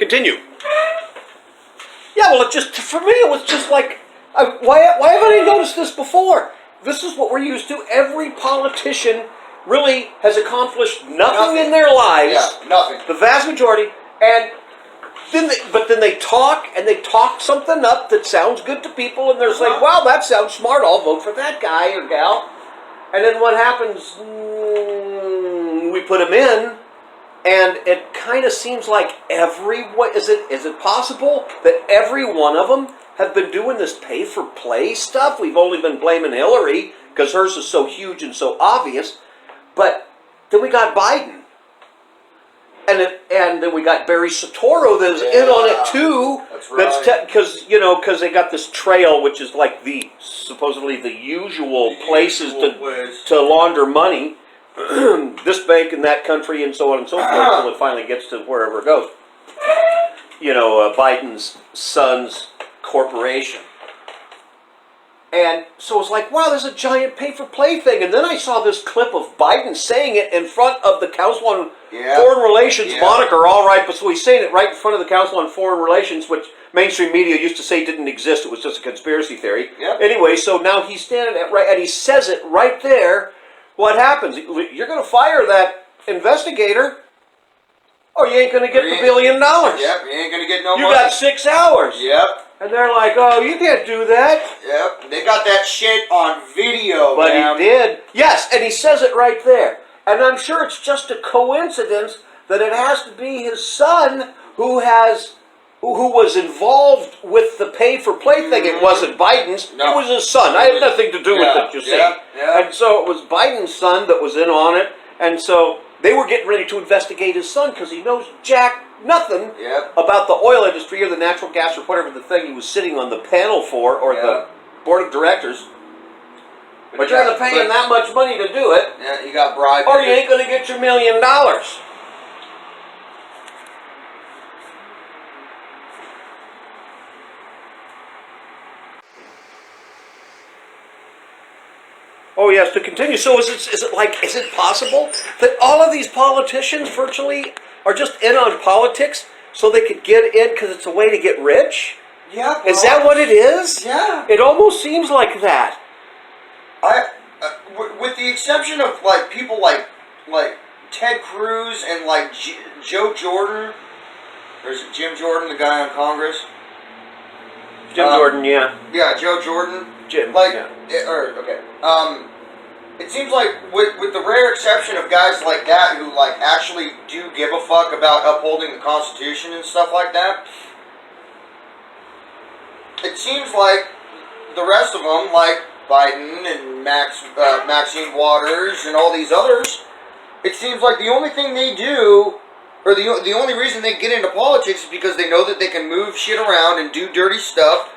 Continue. Yeah, well, for me, it was just like, why haven't I noticed this before? This is what we're used to. Every politician really has accomplished nothing in their lives. Yeah, nothing. The vast majority. And then they talk, and they talk something up that sounds good to people, and they're like, wow, that sounds smart, I'll vote for that guy or gal. And then what happens, we put him in, and it kind of seems like is it possible that every one of them have been doing this pay-for-play stuff? We've only been blaming Hillary, because hers is so huge and so obvious. But then we got Biden. And then we got Barry Soetoro that's in on it too. That's right. Because they got this trail, which is like supposedly the usual places to launder money. This bank in that country and so on and so forth until it finally gets to wherever it goes. Biden's son's corporation. And so it's like, wow, there's a giant pay-for-play thing. And then I saw this clip of Biden saying it in front of the Council on Foreign Relations moniker, all right, but so he's saying it right in front of the Council on Foreign Relations, which mainstream media used to say didn't exist. It was just a conspiracy theory. Yep. Anyway, so now he's standing at and he says it right there. What happens? You're going to fire that investigator, or you ain't going to get the $1 billion. Yep, you ain't going to get no money. You got 6 hours. Yep. And they're like, oh, you can't do that. Yep, they got that shit on video, But man. he did. Yes, and he says it right there. And I'm sure it's just a coincidence that it has to be his son who was involved with the pay-for-play thing. It wasn't Biden's. No. It was his son. I had nothing to do with it, you see. Yeah. And so it was Biden's son that was in on it. And so they were getting ready to investigate his son because he knows nothing about the oil industry or the natural gas or whatever the thing he was sitting on the panel for or the board of directors. But you're going to pay him that much money to do it. Yeah, you got bribed. Or you ain't going to get your $1 million. Oh yes, to continue. So is it possible that all of these politicians virtually are just in on politics so they could get in because it's a way to get rich? Yeah. Is that what it is? Yeah. It almost seems like that. With the exception of like people like Ted Cruz and like Joe Jordan, or is it Jim Jordan, the guy on Congress? Jim Jordan, yeah. Yeah, Joe Jordan. Jim. It seems like with the rare exception of guys like that who like actually do give a fuck about upholding the Constitution and stuff like that, it seems like the rest of them, like Biden and Maxine Waters and all these others, it seems like the only thing they do, or the only reason they get into politics is because they know that they can move shit around and do dirty stuff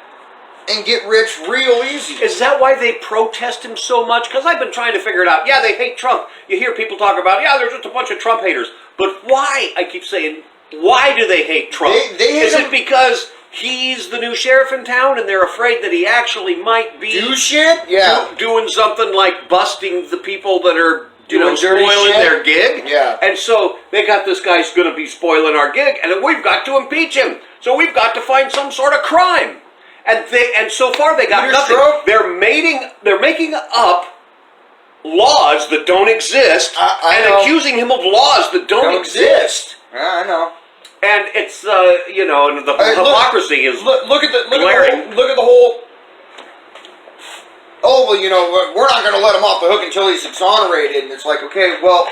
and get rich real easy. Is that why they protest him so much? Because I've been trying to figure it out. Yeah, they hate Trump. You hear people talk about, they're just a bunch of Trump haters. But why? I keep saying, why do they hate Trump? Is it because he's the new sheriff in town and they're afraid that he actually might be doing something like busting the people that are spoiling their gig? Yeah. And so they got this guy's going to be spoiling our gig, and we've got to impeach him. So we've got to find some sort of crime. And so far they got nothing. They're making up laws that don't exist and accusing him of laws that don't exist. Yeah, I know. And it's and the hypocrisy is look at glaring. the whole. Oh well, we're not going to let him off the hook until he's exonerated, and it's like, okay, well,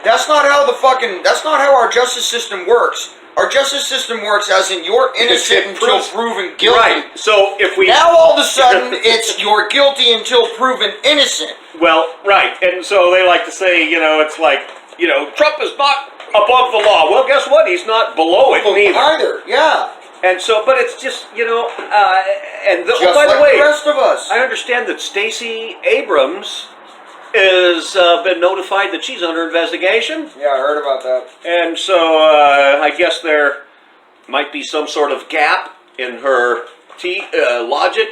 that's not how our justice system works. Our justice system works as in you're innocent until proven guilty. Right. So if we now all of a sudden it's you're guilty until proven innocent. Well, right, and so they like to say, it's like, Trump is not above the law. Well, guess what? He's not below it either. Yeah. And so, but it's just, by the way, the rest of us. I understand that Stacey Abrams has been notified that she's under investigation. Yeah, I heard about that. And so I guess there might be some sort of gap in her logic.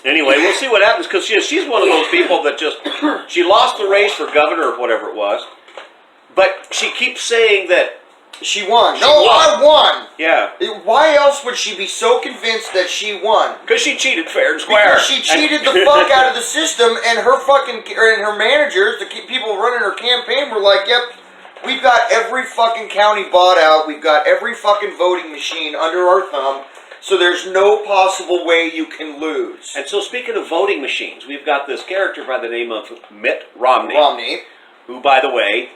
Anyway, we'll see what happens because she's one of those people that she lost the race for governor or whatever it was. But she keeps saying that she won. She No, won. I won. Yeah. Why else would she be so convinced that she won? Because she cheated fair and square. Because she cheated the fuck out of the system, and her and her managers, the people running her campaign, were like, "Yep, we've got every fucking county bought out. We've got every fucking voting machine under our thumb. So there's no possible way you can lose." And so, speaking of voting machines, we've got this character by the name of Mitt Romney, who, by the way,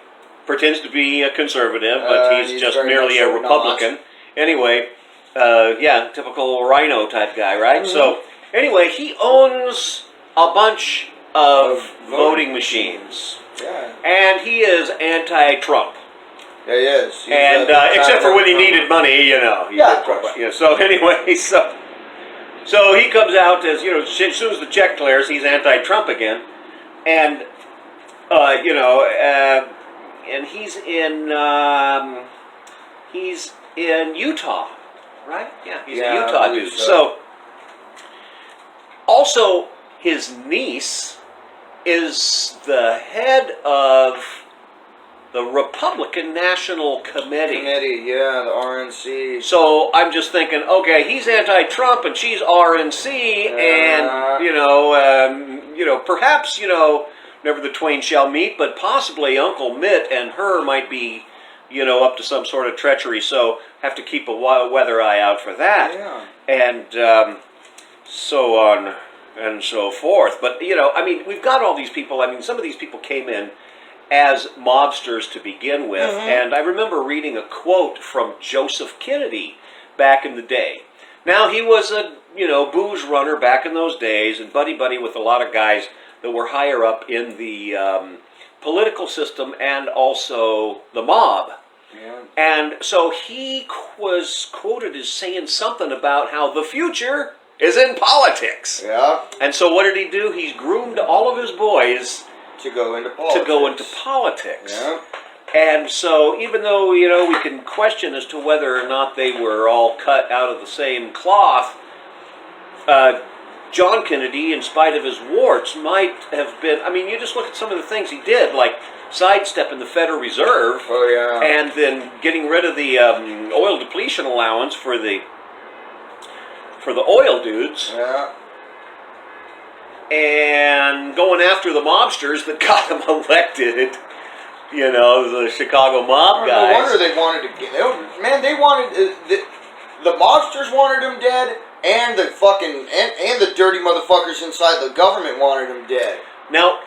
pretends to be a conservative, but he's just merely a Republican. Anyway, yeah, typical rhino type guy, right? Mm-hmm. So, anyway, he owns a bunch of voting machines. Yeah. And he is anti-Trump. Yeah, he is. He's and except for when he needed money, you know. Yeah, of course. So anyway, so he comes out as, you know, as soon as the check clears, he's anti-Trump again. And, and he's in Utah, right? Yeah, he's a Utah dude. So, also, his niece is the head of the Republican National Committee. Yeah, the RNC. So I'm just thinking, okay, he's anti-Trump and she's RNC, and perhaps never the twain shall meet, but possibly Uncle Mitt and her might be, up to some sort of treachery. So have to keep a weather eye out for that, and so on and so forth. But we've got all these people. I mean, some of these people came in as mobsters to begin with. Mm-hmm. And I remember reading a quote from Joseph Kennedy back in the day. Now, he was a, booze runner back in those days and buddy-buddy with a lot of guys that were higher up in the political system and also the mob. Yeah. And so he was quoted as saying something about how the future is in politics. Yeah. And so what did he do? He's groomed all of his boys to go into politics. Yeah. And so even though, we can question as to whether or not they were all cut out of the same cloth, John Kennedy, in spite of his warts, might have been, you just look at some of the things he did, like sidestepping the Federal Reserve, and then getting rid of the oil depletion allowance for the oil dudes. Yeah. And going after the mobsters that got him elected, the Chicago mob guys. No wonder they wanted to get... They wanted... The mobsters wanted him dead, and the fucking... And the dirty motherfuckers inside the government wanted him dead. Now,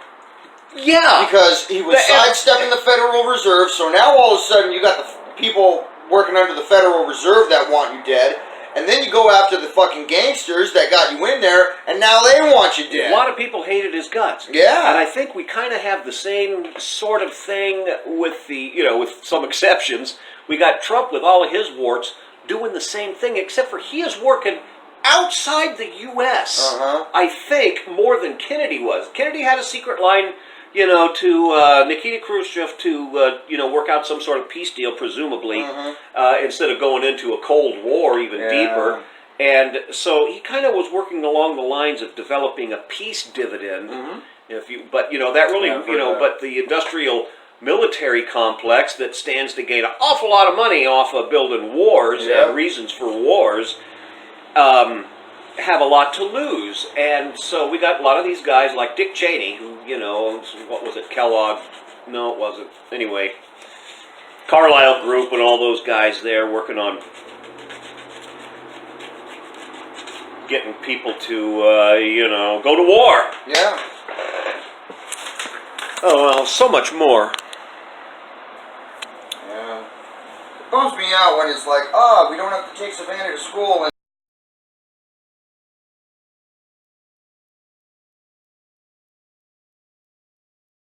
yeah. Because he was sidestepping the Federal Reserve, so now all of a sudden you got the people working under the Federal Reserve that want you dead. And then you go after the fucking gangsters that got you in there, and now they want you dead. A lot of people hated his guts. Yeah. And I think we kind of have the same sort of thing with with some exceptions. We got Trump with all of his warts doing the same thing, except for he is working outside the U.S., I think, more than Kennedy was. Kennedy had a secret line, to Nikita Khrushchev to, work out some sort of peace deal, presumably, instead of going into a Cold War even deeper. And so he kind of was working along the lines of developing a peace dividend. But that really, but the industrial military complex that stands to gain an awful lot of money off of building wars and reasons for wars, have a lot to lose. And so we got a lot of these guys like Dick Cheney, who, what was it, Kellogg? No, it wasn't. Anyway, Carlyle Group and all those guys there working on getting people to, go to war. Yeah. Oh, well, so much more. Yeah. It bums me out when it's like, we don't have to take Savannah to school.